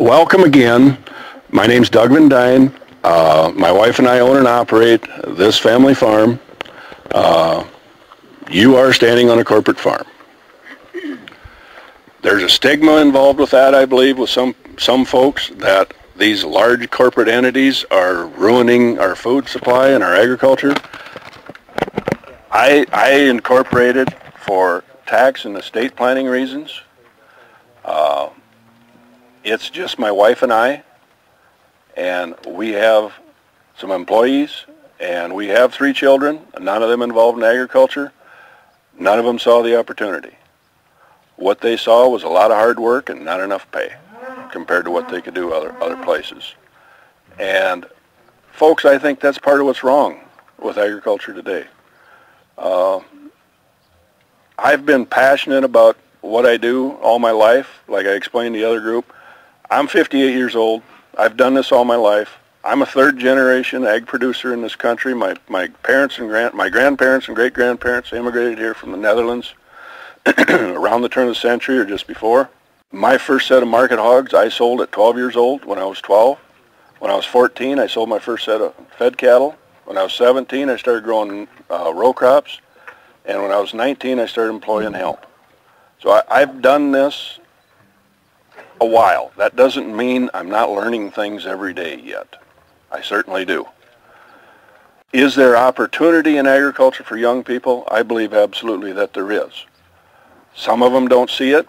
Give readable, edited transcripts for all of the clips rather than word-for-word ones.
Welcome again. My name's Doug VanDuyn. My wife and I own and operate this family farm. You are standing on a corporate farm. There's a stigma involved with that, I believe, with some folks, that these large corporate entities are ruining our food supply and our agriculture. I incorporated for tax and estate planning reasons. It's just my wife and we have some employees, and we have 3 children, none of them involved in agriculture. None of them saw the opportunity. What they saw was a lot of hard work and not enough pay compared to what they could do other places. And folks, I think that's part of what's wrong with agriculture today. I've been passionate about what I do all my life, like I explained to the other group. I'm 58 years old. I've done this all my life. I'm a 3rd generation ag producer in this country. My parents and my grandparents and great-grandparents immigrated here from the Netherlands around the turn of the century or just before. My first set of market hogs I sold at 12 years old when I was 12. When I was 14, I sold my first set of fed cattle. When I was 17, I started growing row crops. And when I was 19, I started employing help. So I've done this a while. That doesn't mean I'm not learning things every day yet. I certainly do. Is there opportunity in agriculture for young people? I believe absolutely that there is. Some of them don't see it.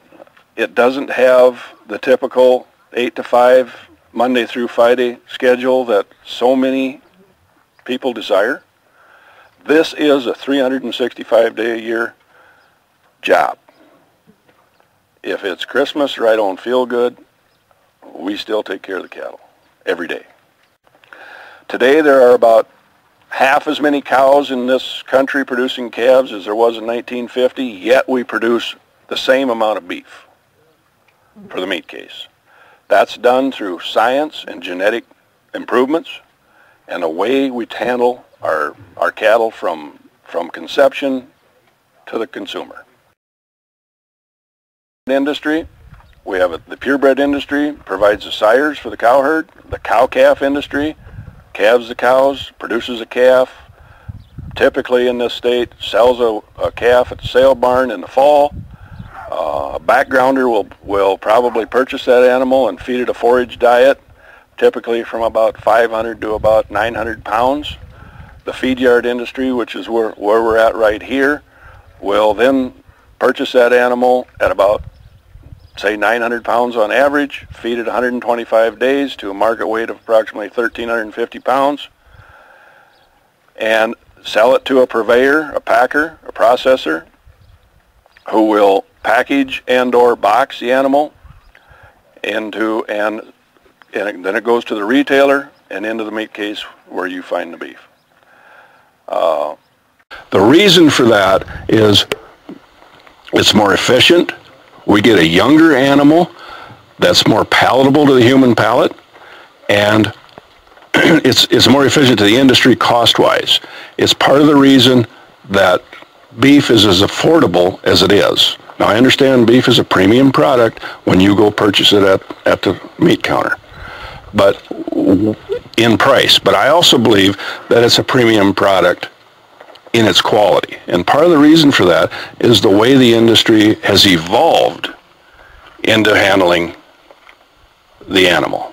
It doesn't have the typical 8 to 5, Monday through Friday schedule that so many people desire. This is a 365-day-a-year job. If it's Christmas or I don't feel good, we still take care of the cattle every day. Today there are about half as many cows in this country producing calves as there was in 1950, yet we produce the same amount of beef for the meat case. That's done through science and genetic improvements and the way we handle our cattle from conception to the consumer. Industry, we have the purebred industry, provides the sires for the cow herd. The cow-calf industry calves the cows, produces a calf, typically in this state sells a calf at the sale barn in the fall. A backgrounder will probably purchase that animal and feed it a forage diet, typically from about 500 to about 900 pounds. The feed yard industry, which is where we're at right here, will then purchase that animal at about, say, 900 pounds on average, feed it 125 days to a market weight of approximately 1,350 pounds, and sell it to a purveyor, a packer, a processor, who will package and or box the animal into, and then it goes to the retailer and into the meat case where you find the beef. The reason for that is it's more efficient. We get a younger animal that's more palatable to the human palate, and it's more efficient to the industry cost-wise. It's part of the reason that beef is as affordable as it is. Now, I understand beef is a premium product when you go purchase it at the meat counter, but in price. But I also believe that it's a premium product in its quality. And part of the reason for that is the way the industry has evolved into handling the animal.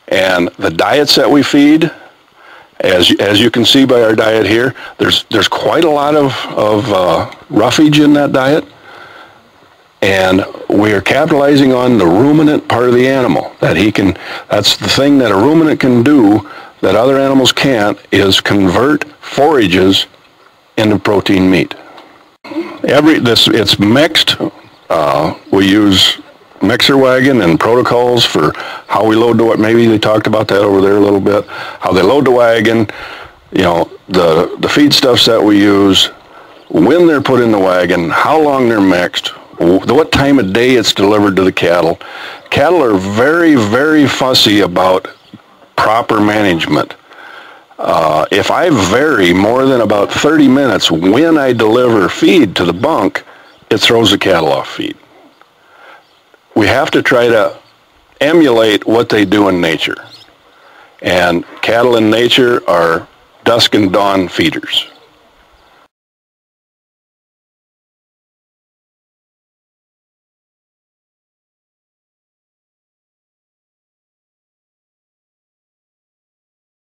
And the diets that we feed, as you can see by our diet here, there's quite a lot of roughage in that diet. And we are capitalizing on the ruminant part of the animal. That's the thing that a ruminant can do that other animals can't, is convert forages into protein meat. It's mixed. We use mixer wagon and protocols for how we load the, maybe they talked about that over there a little bit, how they load the wagon, you know, the feedstuffs that we use, when they're put in the wagon, how long they're mixed, what time of day it's delivered to the cattle. Cattle are very, very fussy about proper management. If I vary more than about 30 minutes when I deliver feed to the bunk, it throws the cattle off feed. We have to try to emulate what they do in nature. And cattle in nature are dusk and dawn feeders.